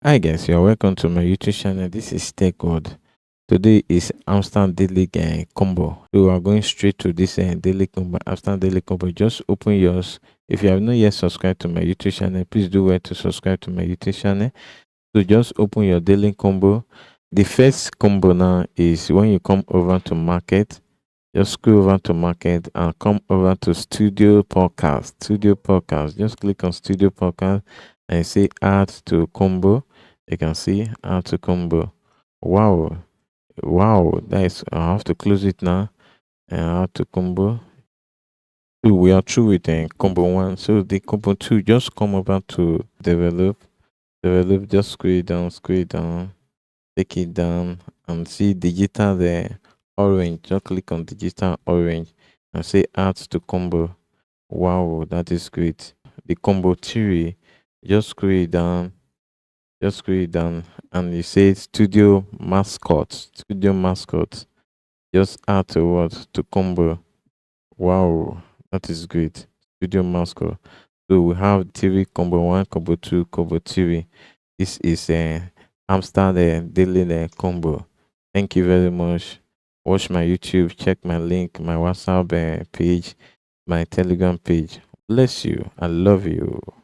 Hi guys, you're welcome to my YouTube channel. This is Tech World. Today is Hamster Daily Combo. So we are going straight to this daily combo. Hamster Daily Combo. Just open yours. If you have not yet subscribed to my YouTube channel, please do well to subscribe to my YouTube channel. So just open your daily combo. The first combo now is when you come over to market. Just scroll over to market and come over to Studio Podcast. Studio Podcast. Just click on Studio Podcast and say add to combo. You can see add to combo. Wow. Wow. That is, I have to close it now and add to combo. So we are through with combo one. So the combo two, just come over to develop. Develop, just scroll it down, take it down and see digital there orange. Just click on digital orange and say add to combo. Wow, that is great. The combo theory, just scroll it down and you say studio mascot. Studio mascot. Just add to what? To combo. Wow, that is great. Studio mascot. So we have TV combo one, combo two, combo three. This is a hamster daily combo. Thank you very much. Watch my YouTube, check my link, my WhatsApp page, my Telegram page. Bless you. I love you.